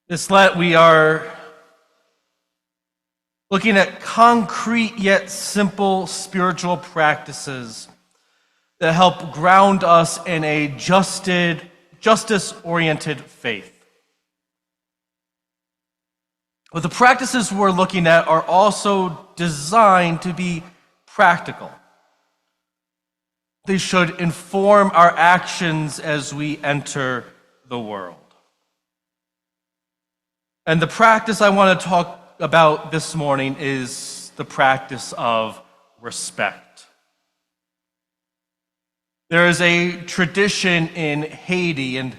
This Lent, we are looking at concrete yet simple spiritual practices that help ground us in a justice-oriented faith. But the practices we're looking at are also designed to be practical. They should inform our actions as we enter the world. And the practice I want to talk about this morning is the practice of respect. There is a tradition in Haiti, and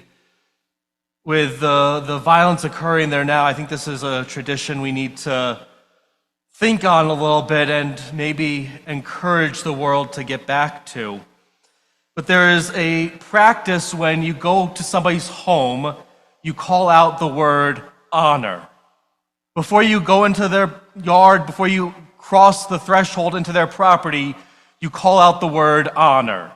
with the violence occurring there now, I think this is a tradition we need to think on a little bit and maybe encourage the world to get back to. But there is a practice when you go to somebody's home, you call out the word honor. Before you go into their yard, before you cross the threshold into their property, you call out the word honor.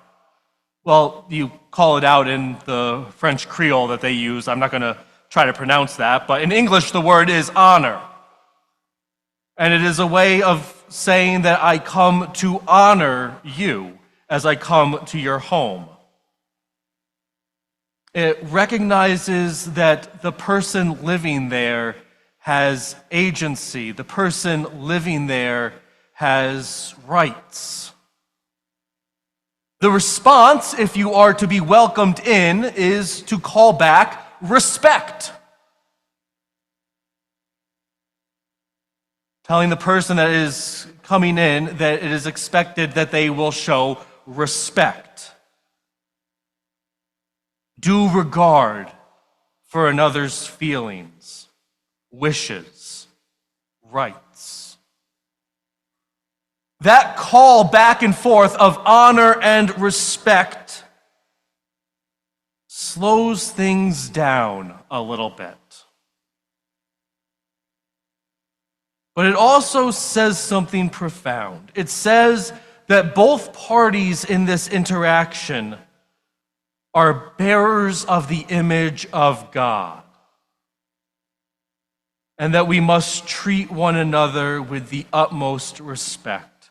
Well, you call it out in the French Creole that they use. I'm not going to try to pronounce that, but in English the word is honor. And it is a way of saying that I come to honor you as I come to your home. It recognizes that the person living there has agency. The person living there has rights. The response, if you are to be welcomed in, is to call back respect. Telling the person that is coming in that it is expected that they will show respect. Due regard for another's feelings, wishes, rights. That call back and forth of honor and respect slows things down a little bit. But it also says something profound. It says that both parties in this interaction are bearers of the image of God, and that we must treat one another with the utmost respect,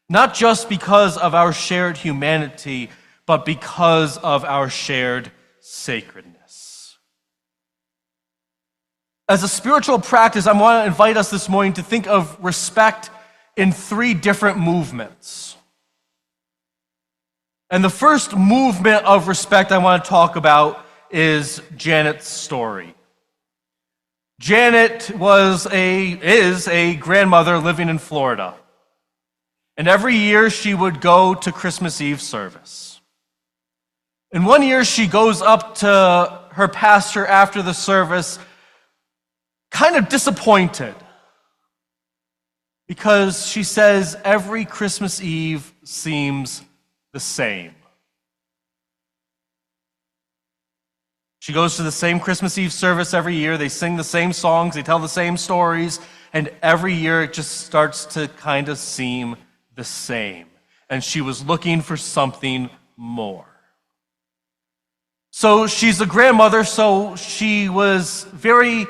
not just because of our shared humanity, but because of our shared sacredness. As a spiritual practice, I want to invite us this morning to think of respect in three different movements. And the first movement of respect I want to talk about is Janet's story. Janet is a grandmother living in Florida. And every year she would go to Christmas Eve service. And one year she goes up to her pastor after the service, kind of disappointed, because she says every Christmas Eve seems the same. She goes to the same Christmas Eve service every year. They sing the same songs, they tell the same stories, and every year it just starts to kind of seem the same. And she was looking for something more. So she's a grandmother, so she was very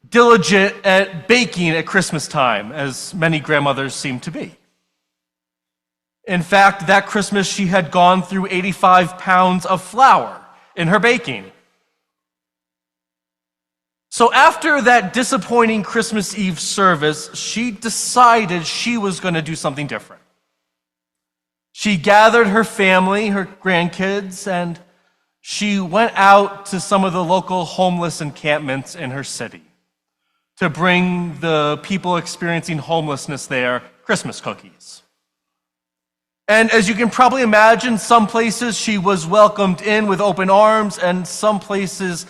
diligent at baking at Christmas time, as many grandmothers seem to be. In fact, that Christmas she had gone through 85 pounds of flour in her baking. So after that disappointing Christmas Eve service, she decided she was going to do something different. She gathered her family, her grandkids, and she went out to some of the local homeless encampments in her city to bring the people experiencing homelessness there Christmas cookies. And as you can probably imagine, some places she was welcomed in with open arms, and some places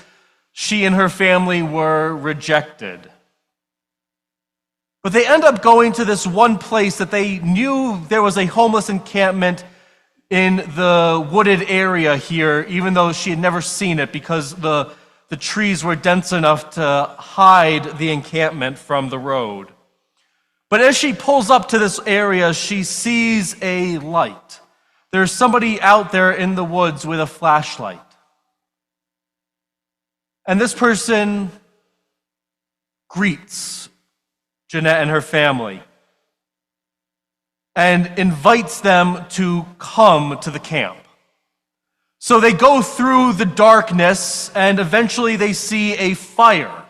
she and her family were rejected. But they end up going to this one place that they knew there was a homeless encampment in the wooded area here, even though she had never seen it because the trees were dense enough to hide the encampment from the road. But as she pulls up to this area, she sees a light. There's somebody out there in the woods with a flashlight. And this person greets Jeanette and her family and invites them to come to the camp. So they go through the darkness, and eventually they see a fire.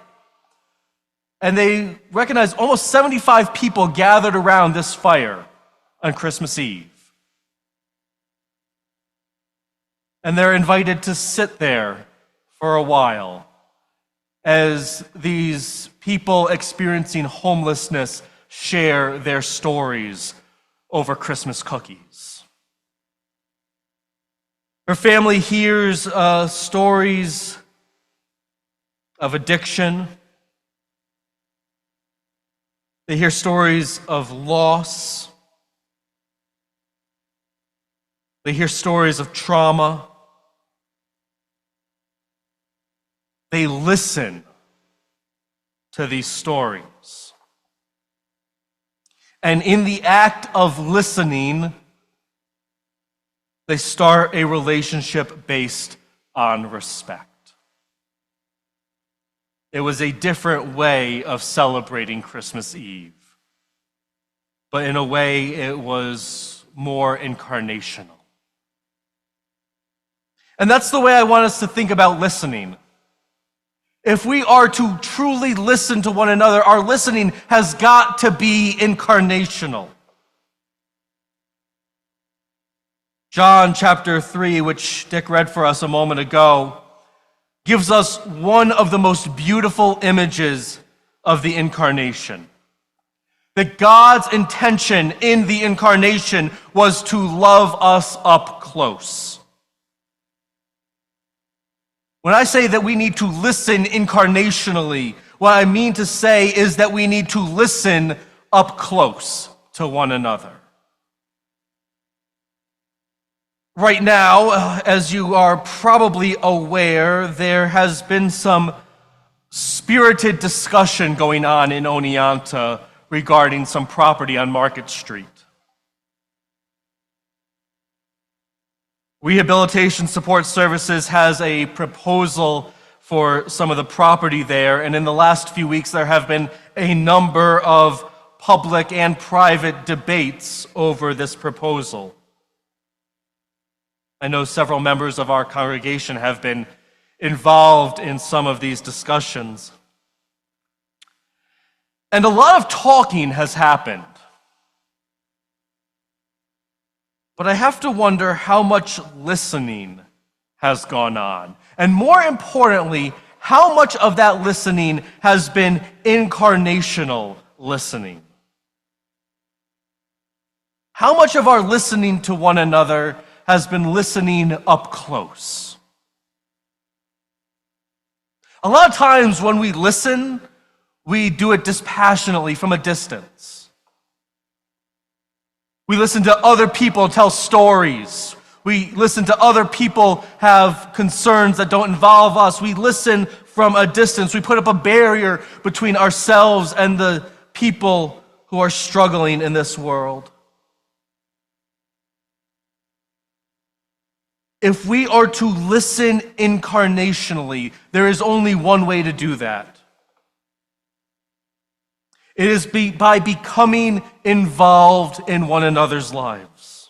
And they recognize almost 75 people gathered around this fire on Christmas Eve. And they're invited to sit there for a while as these people experiencing homelessness share their stories over Christmas cookies. Her family hears stories of addiction. They hear stories of loss. They hear stories of trauma. They listen to these stories. And in the act of listening, they start a relationship based on respect. It was a different way of celebrating Christmas Eve, but in a way it was more incarnational. And that's the way I want us to think about listening. If we are to truly listen to one another, our listening has got to be incarnational. John chapter 3, which Dick read for us a moment ago, gives us one of the most beautiful images of the incarnation. That God's intention in the incarnation was to love us up close. When I say that we need to listen incarnationally, what I mean to say is that we need to listen up close to one another. Right now, as you are probably aware, there has been some spirited discussion going on in Oneonta regarding some property on Market Street. Rehabilitation Support Services has a proposal for some of the property there, and in the last few weeks there have been a number of public and private debates over this proposal. I know several members of our congregation have been involved in some of these discussions. And a lot of talking has happened. But I have to wonder how much listening has gone on. And more importantly, how much of that listening has been incarnational listening. How much of our listening to one another has been listening up close? A lot of times when we listen, we do it dispassionately from a distance. We listen to other people tell stories. We listen to other people have concerns that don't involve us. We listen from a distance. We put up a barrier between ourselves and the people who are struggling in this world. If we are to listen incarnationally, there is only one way to do that. It is by becoming involved in one another's lives.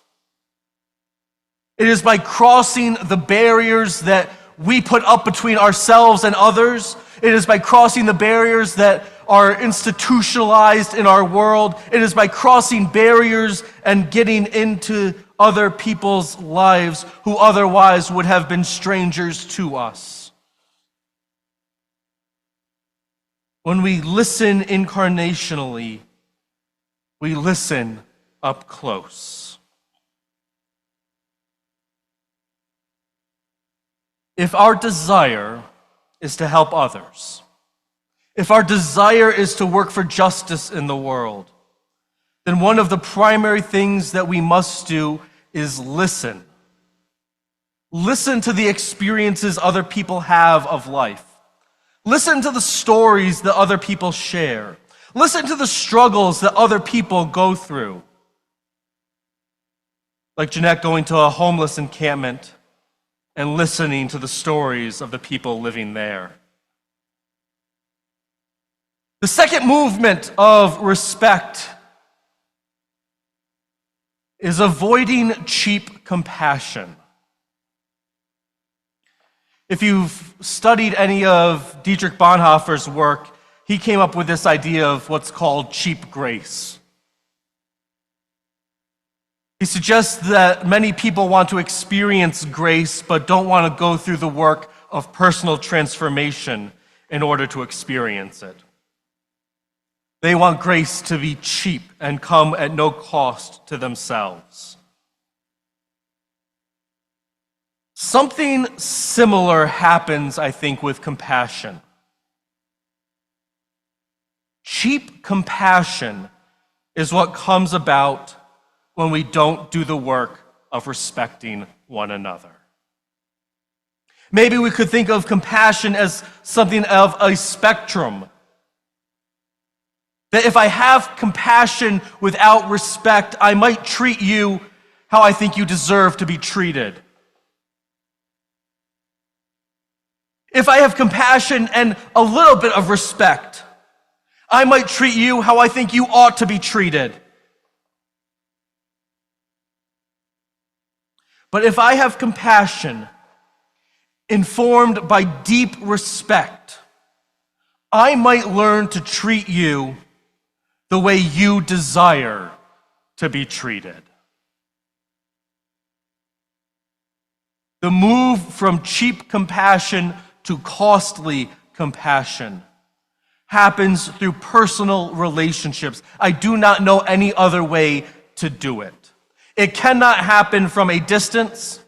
It is by crossing the barriers that we put up between ourselves and others. It is by crossing the barriers that are institutionalized in our world. It is by crossing barriers and getting into other people's lives who otherwise would have been strangers to us. When we listen incarnationally, we listen up close. If our desire is to help others, if our desire is to work for justice in the world, then one of the primary things that we must do is listen. Listen to the experiences other people have of life. Listen to the stories that other people share. Listen to the struggles that other people go through. Like Jeanette going to a homeless encampment and listening to the stories of the people living there. The second movement of respect is avoiding cheap compassion. If you've studied any of Dietrich Bonhoeffer's work, he came up with this idea of what's called cheap grace. He suggests that many people want to experience grace but don't want to go through the work of personal transformation in order to experience it. They want grace to be cheap and come at no cost to themselves. Something similar happens, I think, with compassion. Cheap compassion is what comes about when we don't do the work of respecting one another. Maybe we could think of compassion as something of a spectrum. That if I have compassion without respect, I might treat you how I think you deserve to be treated. If I have compassion and a little bit of respect, I might treat you how I think you ought to be treated. But if I have compassion informed by deep respect, I might learn to treat you the way you desire to be treated. The move from cheap compassion to costly compassion happens through personal relationships. I do not know any other way to do it. It cannot happen from a distance.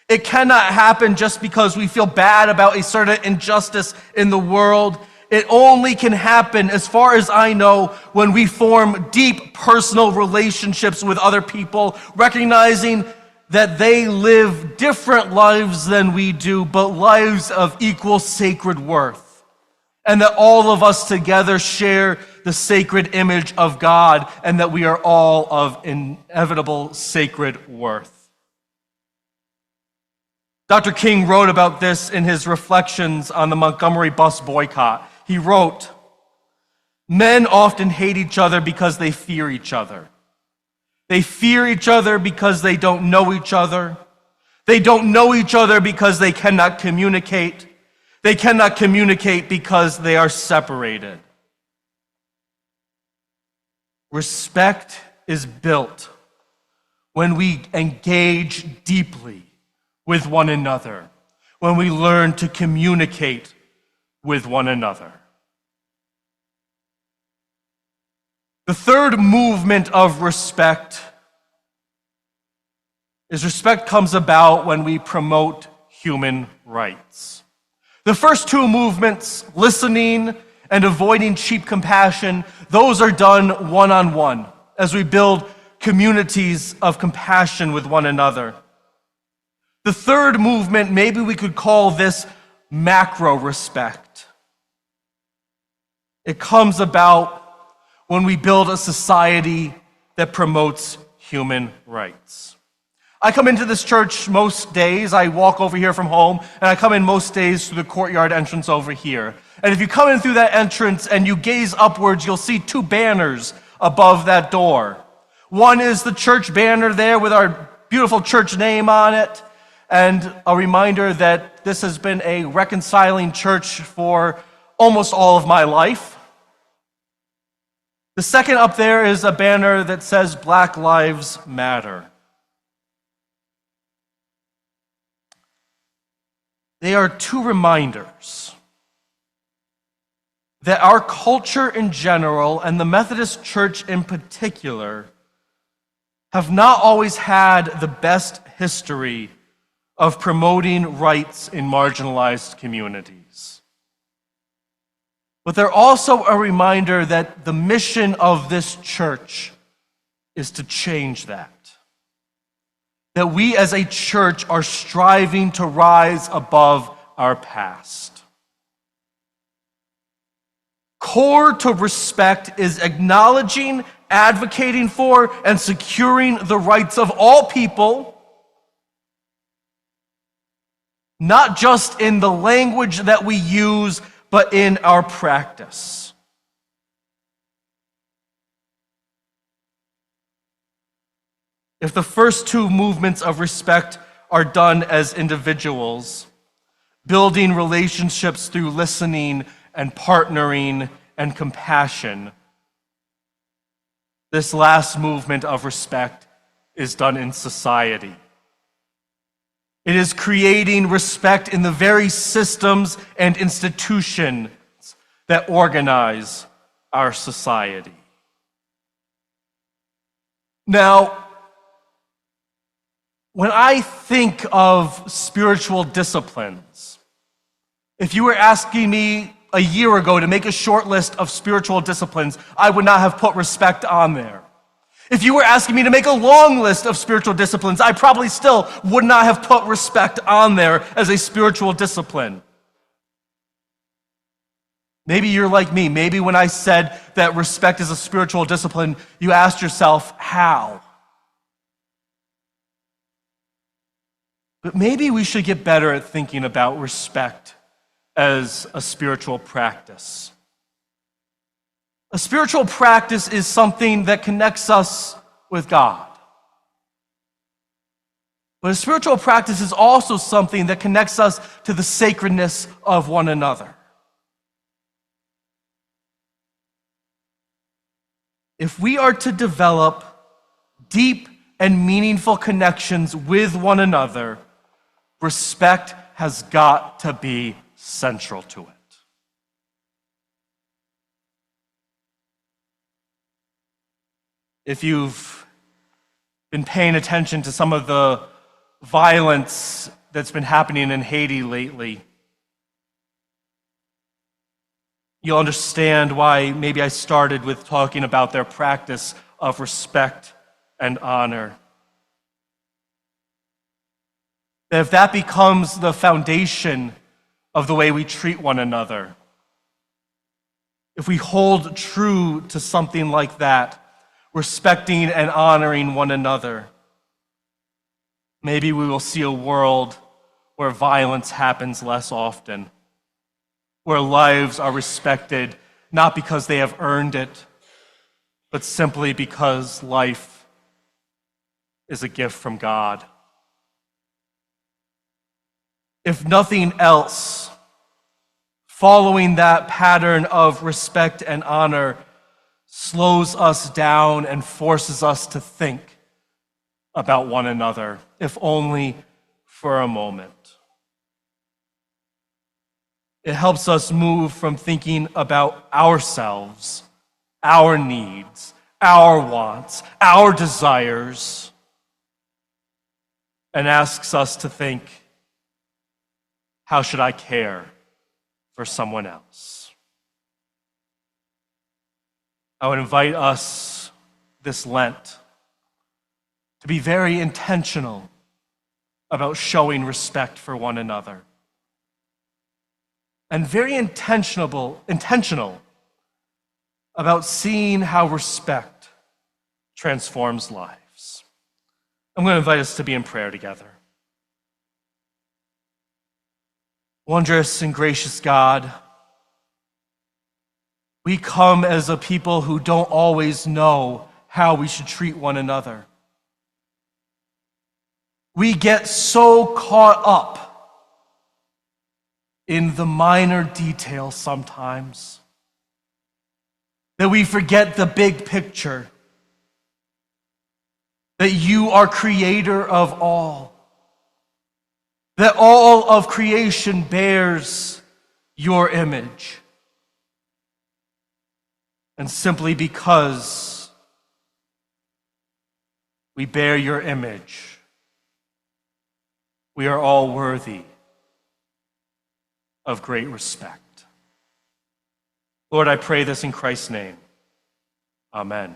It cannot happen just because we feel bad about a certain injustice in the world. It only can happen, as far as I know, when we form deep personal relationships with other people, recognizing that they live different lives than we do, but lives of equal sacred worth. And that all of us together share the sacred image of God, and that we are all of inevitable sacred worth. Dr. King wrote about this in his reflections on the Montgomery bus boycott. He wrote, "Men often hate each other because they fear each other. They fear each other because they don't know each other. They don't know each other because they cannot communicate. They cannot communicate because they are separated." Respect is built when we engage deeply with one another, when we learn to communicate with one another. The third movement of respect is respect comes about when we promote human rights. The first two movements, listening and avoiding cheap compassion, those are done one-on-one as we build communities of compassion with one another. The third movement, maybe we could call this macro respect. It comes about when we build a society that promotes human rights. I come into this church most days. I walk over here from home, and I come in most days through the courtyard entrance over here. And if you come in through that entrance and you gaze upwards, you'll see two banners above that door. One is the church banner there with our beautiful church name on it, and a reminder that this has been a reconciling church for almost all of my life. The second up there is a banner that says Black Lives Matter. They are two reminders that our culture in general, and the Methodist Church in particular, have not always had the best history of promoting rights in marginalized communities. But they're also a reminder that the mission of this church is to change that. That we as a church are striving to rise above our past. Core to respect is acknowledging, advocating for, and securing the rights of all people, not just in the language that we use, but in our practice. if the first two movements of respect are done as individuals, building relationships through listening and partnering and compassion, this last movement of respect is done in society. It is creating respect in the very systems and institutions that organize our society. Now, when I think of spiritual disciplines, if you were asking me a year ago to make a short list of spiritual disciplines, I would not have put respect on there. If you were asking me to make a long list of spiritual disciplines, I probably still would not have put respect on there as a spiritual discipline. Maybe you're like me. Maybe when I said that respect is a spiritual discipline, you asked yourself, how? But maybe we should get better at thinking about respect as a spiritual practice. A spiritual practice is something that connects us with God. But a spiritual practice is also something that connects us to the sacredness of one another. If we are to develop deep and meaningful connections with one another, respect has got to be central to it. If you've been paying attention to some of the violence that's been happening in Haiti lately, you'll understand why maybe I started with talking about their practice of respect and honor. That if that becomes the foundation of the way we treat one another, if we hold true to something like that, respecting and honoring one another, maybe we will see a world where violence happens less often, where lives are respected not because they have earned it, but simply because life is a gift from God. If nothing else, following that pattern of respect and honor slows us down and forces us to think about one another, if only for a moment. It helps us move from thinking about ourselves, our needs, our wants, our desires, and asks us to think, how should I care for someone else? I would invite us this Lent to be very intentional about showing respect for one another. And very intentional about seeing how respect transforms lives. I'm going to invite us to be in prayer together. Wondrous and gracious God, we come as a people who don't always know how we should treat one another. We get so caught up in the minor details sometimes that we forget the big picture, that you are creator of all, that all of creation bears your image. And simply because we bear your image, we are all worthy of great respect. Lord, I pray this in Christ's name. Amen.